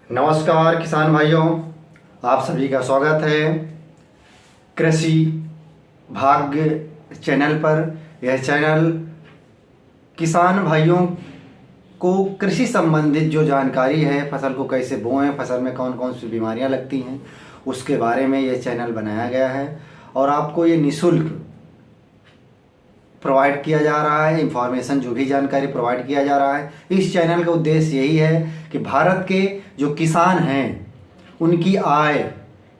नमस्कार किसान भाइयों, आप सभी का स्वागत है कृषि भाग्य चैनल पर। यह चैनल किसान भाइयों को कृषि संबंधित जो जानकारी है, फसल को कैसे बोएं, फसल में कौन कौन सी बीमारियां लगती हैं, उसके बारे में यह चैनल बनाया गया है और आपको ये निःशुल्क प्रोवाइड किया जा रहा है। इंफॉर्मेशन जो भी जानकारी प्रोवाइड किया जा रहा है, इस चैनल का उद्देश्य यही है कि भारत के जो किसान हैं उनकी आय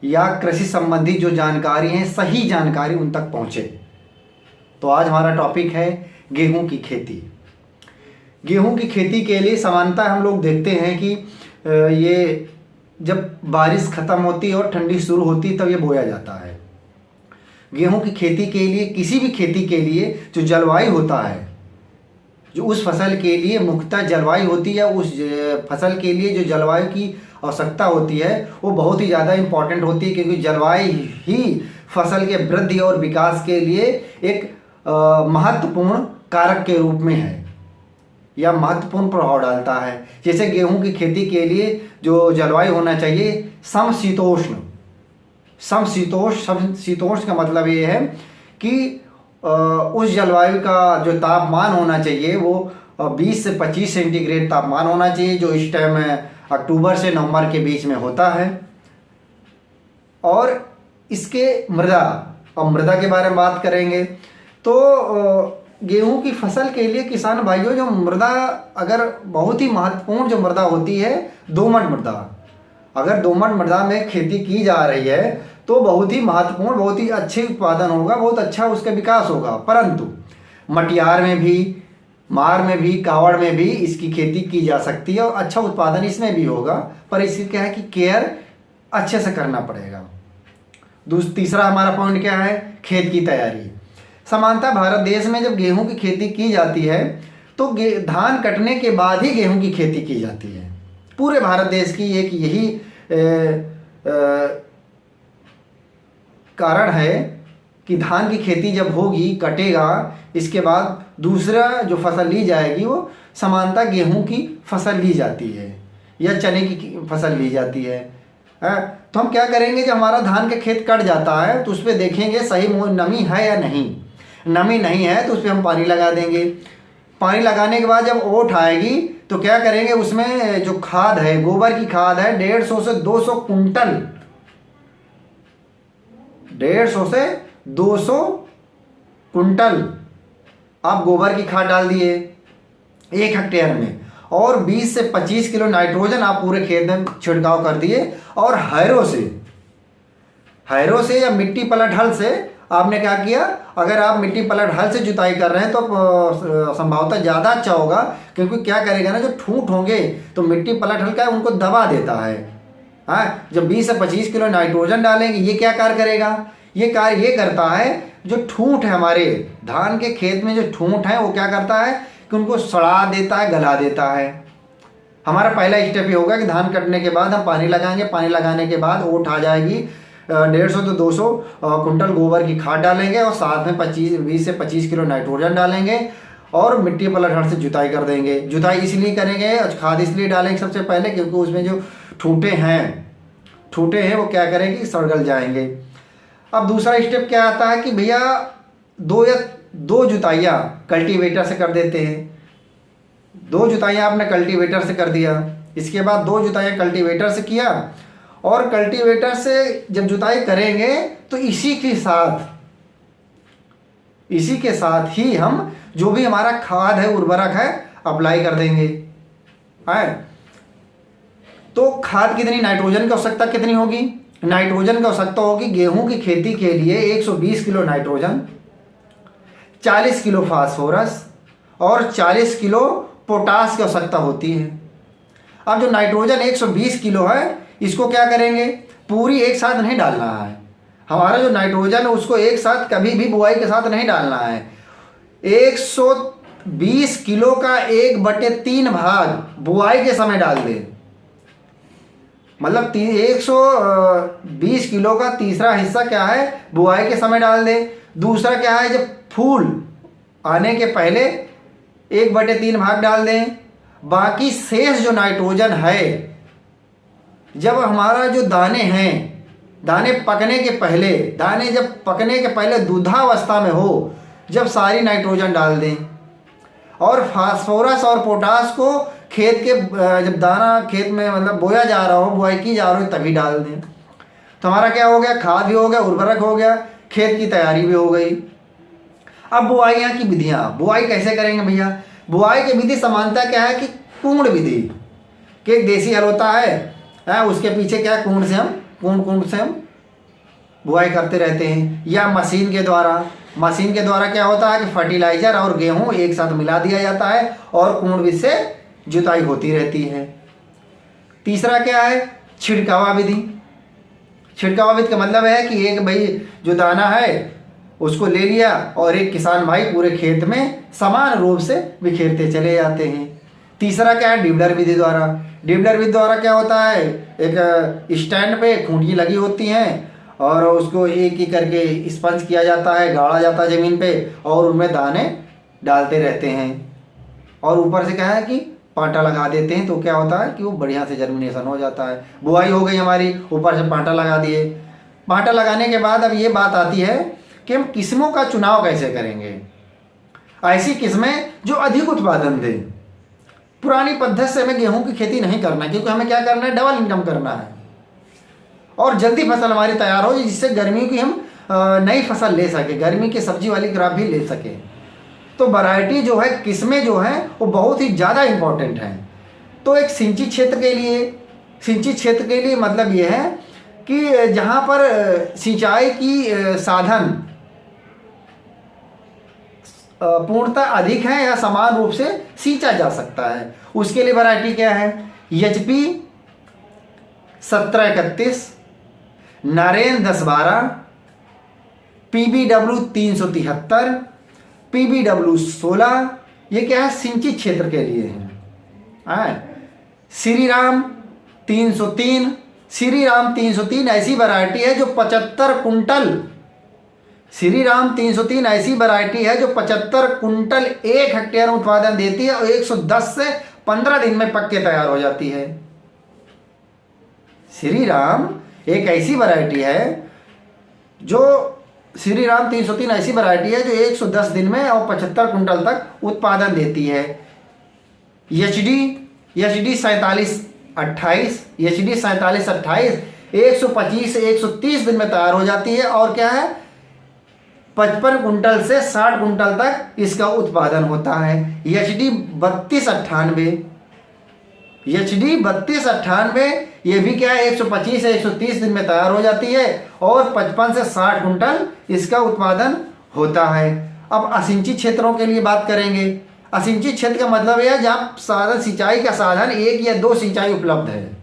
या कृषि संबंधी जो जानकारी है, सही जानकारी उन तक पहुंचे। तो आज हमारा टॉपिक है गेहूं की खेती। गेहूं की खेती के लिए सामान्यतः हम लोग देखते हैं कि ये जब बारिश ख़त्म होती है और ठंडी शुरू होती है तब ये बोया जाता है। गेहूं की खेती के लिए, किसी भी खेती के लिए जो जलवायु होता है, जो उस फसल के लिए मुख्यतः जलवायु होती है, उस फसल के लिए जो जलवायु की आवश्यकता होती है वो बहुत ही ज़्यादा इम्पॉर्टेंट होती है, क्योंकि जलवायु ही फसल के वृद्धि और विकास के लिए एक महत्वपूर्ण कारक के रूप में है या महत्वपूर्ण प्रभाव डालता है। जैसे गेहूं की खेती के लिए जो जलवायु होना चाहिए समशीतोष्ण। समशीतोष्ण का मतलब ये है कि उस जलवायु का जो तापमान होना चाहिए वो 20 से 25 सेंटीग्रेड तापमान होना चाहिए, जो इस टाइम अक्टूबर से नवंबर के बीच में होता है। और इसके मृदा के बारे में बात करेंगे तो गेहूं की फसल के लिए किसान भाइयों, जो मृदा अगर बहुत ही महत्वपूर्ण जो मृदा होती है दोमट मृदा, अगर दोमट मृदा में खेती की जा रही है तो बहुत ही महत्वपूर्ण, बहुत ही अच्छे उत्पादन होगा, बहुत अच्छा उसका विकास होगा। परंतु मटियार में भी, मार में भी, कावड़ में भी इसकी खेती की जा सकती है और अच्छा उत्पादन इसमें भी होगा, पर इसकी क्या है कि केयर अच्छे से करना पड़ेगा। तीसरा हमारा पॉइंट क्या है? खेत की तैयारी। सामान्यतः भारत देश में जब गेहूं की खेती की जाती है तो धान कटने के बाद ही गेहूं की खेती की जाती है। पूरे भारत देश की एक यही कारण है कि धान की खेती जब होगी, कटेगा, इसके बाद दूसरा जो फसल ली जाएगी वो सामान्यतः गेहूं की फसल ली जाती है या चने की फसल ली जाती है। तो हम क्या करेंगे, जब हमारा धान का खेत कट जाता है तो उस पर देखेंगे सही नमी है या नहीं। नमी नहीं है तो उस पर हम पानी लगा देंगे। पानी लगाने के बाद जब ओट आएगी तो क्या करेंगे, उसमें जो खाद है, गोबर की खाद है, 150 से 200 कुंटल, 150 से 200 कुंटल आप गोबर की खाद डाल दिए 1 हेक्टेयर में, और 20 से 25 किलो नाइट्रोजन आप पूरे खेत में छिड़काव कर दिए। और हैरो से या मिट्टी पलट हल से आपने क्या किया, अगर आप मिट्टी पलट हल से जुताई कर रहे हैं तो संभवतः ज़्यादा अच्छा होगा, क्योंकि क्या करेगा ना, जो ठूंठ होंगे तो मिट्टी पलट हल का है उनको दबा देता है। हाँ, जब 20 से 25 किलो नाइट्रोजन डालेंगे, ये क्या कार्य करेगा? ये कार्य ये करता है, जो ठूंठ है हमारे धान के खेत में, जो ठूंठ है वो क्या करता है कि उनको सड़ा देता है, गला देता है। हमारा पहला स्टेप ये होगा कि धान कटने के बाद हम पानी लगाएंगे। पानी लगाने के बाद ओट आ जाएगी, 150 से 200 कुंटल गोबर की खाद डालेंगे और साथ में 20 से 25 किलो नाइट्रोजन डालेंगे और मिट्टी पलट हल से जुताई कर देंगे। जुताई इसलिए करेंगे, खाद इसलिए डालेंगे सबसे पहले क्योंकि उसमें जो ठूंठे हैं वो क्या करेंगे, सड़गल जाएंगे। अब दूसरा स्टेप क्या आता है कि भैया दो जुताइयाँ कल्टीवेटर से कर देते हैं। 2 जुताइयाँ आपने कल्टीवेटर से कर दिया, इसके बाद 2 जुताइयाँ कल्टीवेटर से किया, और कल्टीवेटर से जब जुताई करेंगे तो इसी के साथ ही हम जो भी हमारा खाद है, उर्वरक है, अप्लाई कर देंगे। है तो खाद कितनी, नाइट्रोजन की आवश्यकता कितनी होगी? नाइट्रोजन की आवश्यकता होगी गेहूं की खेती के लिए 120 किलो नाइट्रोजन, 40 किलो फास्फोरस और 40 किलो पोटास की आवश्यकता होती है। अब जो नाइट्रोजन 120 किलो है, इसको क्या करेंगे, पूरी एक साथ नहीं डालना है। हमारा जो नाइट्रोजन है उसको एक साथ कभी भी बुआई के साथ नहीं डालना है। 120 किलो का 1/3 भाग बुआई के समय डाल दें। मतलब 120 किलो का तीसरा हिस्सा क्या है, बुआई के समय डाल दें। दूसरा क्या है, जब फूल आने के पहले 1/3 भाग डाल दें। बाकी शेष जो नाइट्रोजन है जब हमारा जो दाने हैं, दाने पकने के पहले, दाने जब पकने के पहले दूधावस्था में हो, जब सारी नाइट्रोजन डाल दें और फास्फोरस और पोटास को खेत के जब दाना खेत में मतलब बोया जा रहा हो, बुआई की जा रही हो, तभी डाल दें, तो हमारा क्या हो गया, खाद भी हो गया, उर्वरक हो गया, खेत की तैयारी भी हो गई। अब बुआइयाँ की विधियाँ, बुआई कैसे करेंगे भैया? बुआई की विधि समानता क्या है कि कुंड विधि, कि एक देसी हल होता है, उसके पीछे क्या है, कुंड से हम बुआई करते रहते हैं, या मशीन के द्वारा क्या होता है कि फर्टिलाइजर और गेहूं एक साथ मिला दिया जाता है और कुंड विधि से जुताई होती रहती है। तीसरा क्या है, छिड़कावा विधि। छिड़कावा विधि का मतलब है कि एक भाई जो दाना है उसको ले लिया और एक किसान भाई पूरे खेत में समान रूप से बिखेरते चले जाते हैं। तीसरा क्या है, डिबलर विधि द्वारा। डिबलर विधि द्वारा क्या होता है, एक स्टैंड पे खूंटी लगी होती हैं और उसको एक एक करके स्पंज किया जाता है, गाड़ा जाता है ज़मीन पे और उनमें दाने डालते रहते हैं और ऊपर से क्या है कि पांटा लगा देते हैं, तो क्या होता है कि वो बढ़िया से जर्मिनेशन हो जाता है। बुआई हो गई हमारी, ऊपर से पांटा लगा दिए। पांटा लगाने के बाद अब ये बात आती है कि हम किस्मों का चुनाव कैसे करेंगे। ऐसी किस्में जो अधिक उत्पादन दें। पुरानी पद्धति से हमें गेहूं की खेती नहीं करना, क्योंकि हमें क्या करना है, डबल इनकम करना है और जल्दी फसल हमारी तैयार हो, जिससे गर्मी की हम नई फसल ले सके, गर्मी की सब्जी वाली क्रॉप भी ले सके। तो वैरायटी जो है, किस्में जो हैं वो बहुत ही ज़्यादा इम्पोर्टेंट हैं। तो एक सिंचित क्षेत्र के लिए मतलब ये है कि जहाँ पर सिंचाई की साधन पूर्णतः अधिक है या समान रूप से सींचा जा सकता है, उसके लिए वैरायटी क्या है, HP 1731, नरेंद्र 1012, PBW 373, PBW 16, ये क्या है, सिंचित क्षेत्र के लिए है। श्रीराम 303, श्रीराम 303 ऐसी वैरायटी है जो 75 कुंटल, श्रीराम 303 ऐसी वैरायटी है जो 75 कुंटल 1 हेक्टेयर उत्पादन देती है और 110 से 15 दिन में पक के तैयार हो जाती है। श्रीराम एक ऐसी वैरायटी है जो श्रीराम 303 ऐसी वैरायटी है जो 110 दिन में और 75 कुंटल तक उत्पादन देती है। HD 4728, HD 4728 125 से 130 दिन में तैयार हो जाती है और क्या है, 55 कुंटल से 60 कुंटल तक इसका उत्पादन होता है। HD 3298, HD 3298 ये भी क्या है, 125 से 130 दिन में तैयार हो जाती है और 55 से 60 कुंटल इसका उत्पादन होता है। अब असिंचित क्षेत्रों के लिए बात करेंगे। असिंचित क्षेत्र का मतलब है जहाँ साधन, सिंचाई का साधन 1 या 2 सिंचाई उपलब्ध है।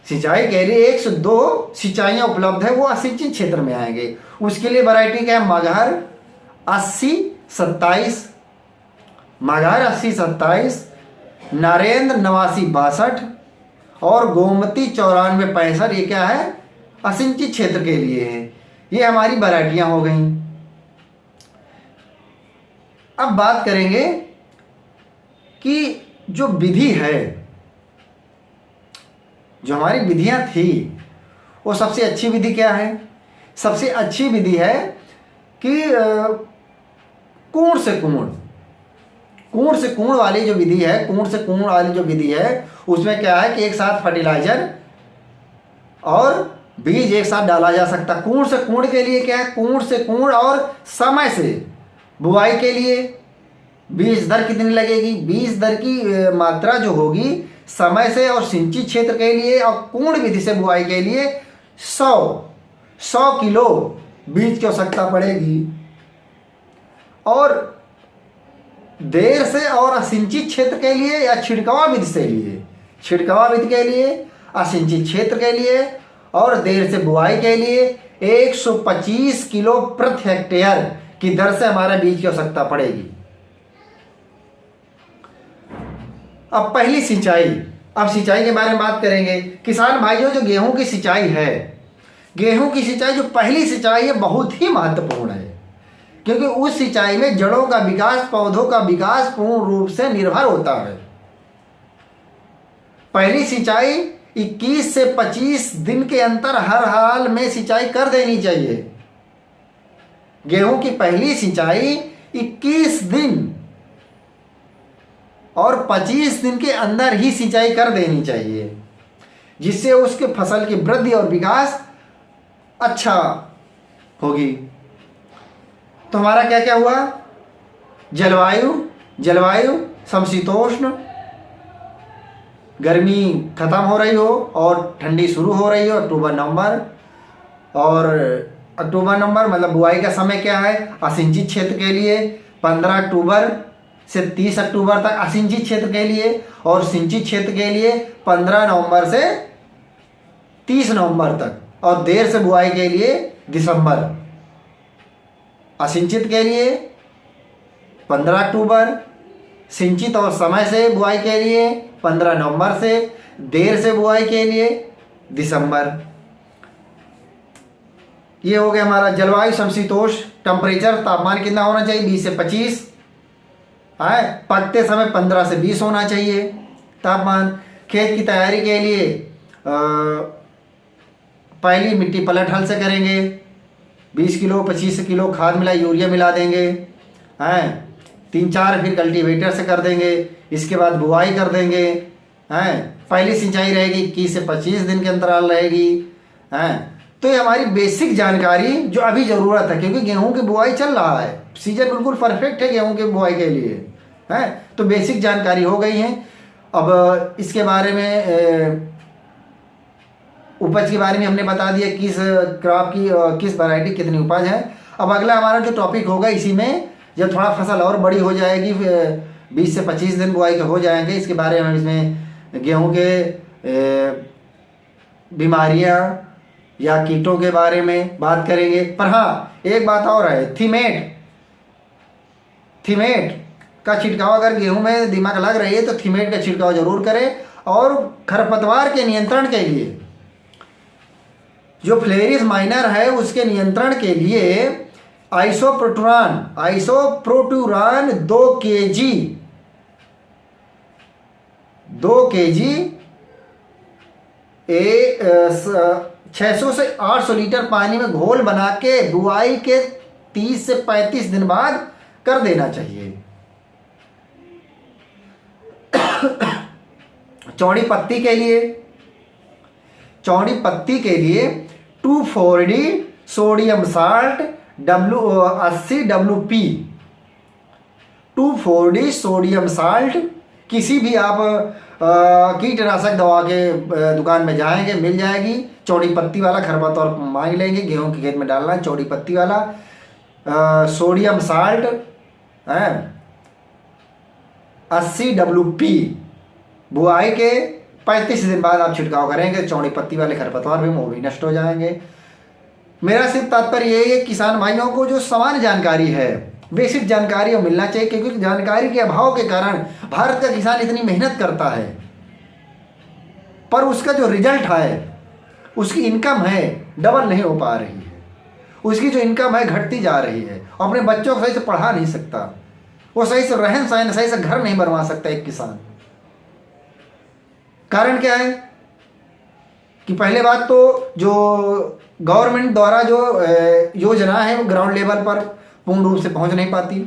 सिंचाई के लिए 1 से 2 सिंचाइयाँ उपलब्ध है, वो असिंचित क्षेत्र में आएंगे। उसके लिए वैरायटी क्या है, मगहर 8027, मगहर 8027, नरेंद्र 8962 और गोमती 9465, ये क्या है, असिंचित क्षेत्र के लिए है। ये हमारी वैरायटियाँ हो गई। अब बात करेंगे कि जो विधि है, जो हमारी विधियाँ थी, वो सबसे अच्छी विधि क्या है, सबसे अच्छी विधि है कि कुंड से कुंड वाली जो विधि है, कुंड से कुंड वाली जो विधि है उसमें क्या है कि एक साथ फर्टिलाइजर और बीज एक साथ डाला जा सकता। कुंड से कुंड के लिए क्या है, कुंड से कुंड और समय से बुआई के लिए बीज दर कितनी लगेगी, बीज दर की मात्रा जो होगी समय से और सिंचित क्षेत्र के लिए और कुंड विधि से बुआई के लिए 100 किलो बीज की आवश्यकता पड़ेगी। और देर से और असिंचित क्षेत्र के लिए या छिड़कावा विधि से लिए, छिड़कावा विधि के लिए, असिंचित क्षेत्र के लिए और देर से बुआई के लिए 125 किलो प्रति हेक्टेयर की दर से हमारा बीज की आवश्यकता पड़ेगी। अब पहली सिंचाई, अब सिंचाई के बारे में बात करेंगे। किसान भाइयों, जो गेहूं की सिंचाई है, गेहूं की सिंचाई जो पहली सिंचाई है बहुत ही महत्वपूर्ण है, क्योंकि उस सिंचाई में जड़ों का विकास, पौधों का विकास पूर्ण रूप से निर्भर होता है। पहली सिंचाई 21 से 25 दिन के अंतर हर हाल में सिंचाई कर देनी चाहिए। गेहूं की पहली सिंचाई 21 दिन और 25 दिन के अंदर ही सिंचाई कर देनी चाहिए, जिससे उसके फसल की वृद्धि और विकास अच्छा होगी। तो हमारा क्या क्या हुआ? जलवायु समशीतोष्ण, गर्मी खत्म हो रही हो और ठंडी शुरू हो रही हो अक्टूबर नवंबर। और अक्टूबर नवंबर मतलब बुआई का समय क्या है? असिंचित क्षेत्र के लिए 15 अक्टूबर से 30 अक्टूबर तक असिंचित क्षेत्र के लिए, और सिंचित क्षेत्र के लिए 15 नवंबर से 30 नवंबर तक, और देर से बुआई के लिए दिसंबर। असिंचित के लिए 15 अक्टूबर, सिंचित और समय से बुआई के लिए 15 नवंबर से, देर से बुआई के लिए दिसंबर। ये हो गया हमारा जलवायु समशीतोष्ण। टेम्परेचर तापमान कितना होना चाहिए? 20 से 25 है। पकते समय 15 से 20 होना चाहिए तापमान। खेत की तैयारी के लिए पहली मिट्टी पलट हल से करेंगे। 20 किलो 25 किलो खाद मिला यूरिया मिला देंगे हैं। 3-4 फिर कल्टीवेटर से कर देंगे। इसके बाद बुआई कर देंगे हैं। पहली सिंचाई रहेगी 21 से 25 दिन के अंतराल रहेगी हैं। तो ये हमारी बेसिक जानकारी जो अभी ज़रूरत है, क्योंकि गेहूं की बुआई चल रहा है, सीजन बिल्कुल परफेक्ट है गेहूं की बुआई के लिए हैं। तो बेसिक जानकारी हो गई है। अब इसके बारे में उपज के बारे में हमने बता दिया, किस क्रॉप की किस वैरायटी कितनी उपज है। अब अगला हमारा जो टॉपिक होगा, इसी में जब थोड़ा फसल और बड़ी हो जाएगी, 20 से 25 दिन बुआई के हो जाएंगे, इसके बारे में हम इसमें गेहूं के बीमारियां या कीटों के बारे में बात करेंगे। पर हाँ, एक बात और है, थीमेट का छिड़काव अगर गेहूं में दीमक लग रही है तो थीमेट का छिड़काव जरूर करें। और खरपतवार के नियंत्रण के लिए जो फ्लेरिस माइनर है, उसके नियंत्रण के लिए आइसोप्रोटुरान 2 kg 600 से 800 लीटर पानी में घोल बना के बुआई के 30 से 35 दिन बाद कर देना चाहिए। चौड़ी पत्ती के लिए 2,4-D sodium salt 80 WP। 2,4-D sodium salt किसी भी आप कीटनाशक दवा के दुकान में जाएंगे, मिल जाएगी। चौड़ी पत्ती वाला खरपतवार मांग लेंगे, गेहूं के खेत में डालना है चौड़ी पत्ती वाला सोडियम साल्ट है 80 WP। बुआई के 35 दिन बाद आप छिड़काव करेंगे, चौड़ी पत्ती वाले खरपतवार भी वो भी नष्ट हो जाएंगे। मेरा सिर्फ तात्पर्य यही है, किसान भाइयों को जो सामान्य जानकारी है, बेसिक जानकारी वो मिलना चाहिए, क्योंकि जानकारी के अभाव के कारण भारत का किसान इतनी मेहनत करता है, पर उसका जो रिजल्ट है, उसकी इनकम है डबल नहीं हो पा रही है। उसकी जो इनकम है घटती जा रही है। अपने बच्चों को सही से पढ़ा नहीं सकता, वो सही से रहन सहन, सही से घर नहीं बनवा सकता एक किसान। कारण क्या है कि पहले बात तो जो गवर्नमेंट द्वारा जो योजना है वो ग्राउंड लेवल पर पूर्ण रूप से पहुंच नहीं पाती।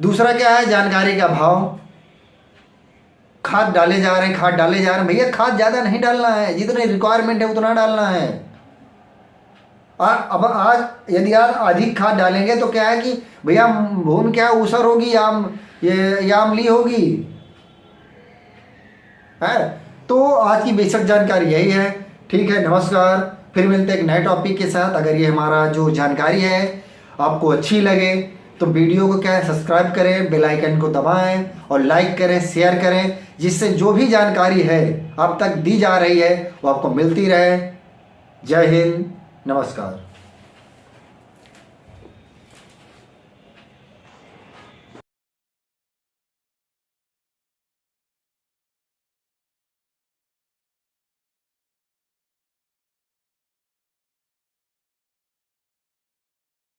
दूसरा क्या है, जानकारी का अभाव। खाद डाले जा रहे हैं, भैया खाद ज़्यादा नहीं डालना है, जितनी रिक्वायरमेंट है उतना डालना है। अब आज यदि आप अधिक खाद डालेंगे तो क्या है कि भैया भूमि क्या ऊसर होगी या अम्लीय होगी है। तो आज की बेसिक जानकारी यही है। ठीक है, नमस्कार। फिर मिलते हैं एक नए टॉपिक के साथ। अगर ये हमारा जो जानकारी है आपको अच्छी लगे तो वीडियो को क्या है सब्सक्राइब करें, बेल आइकन को दबाएं और लाइक करें, शेयर करें, जिससे जो भी जानकारी है अब तक दी जा रही है वो आपको मिलती रहे। जय हिंद, नमस्कार।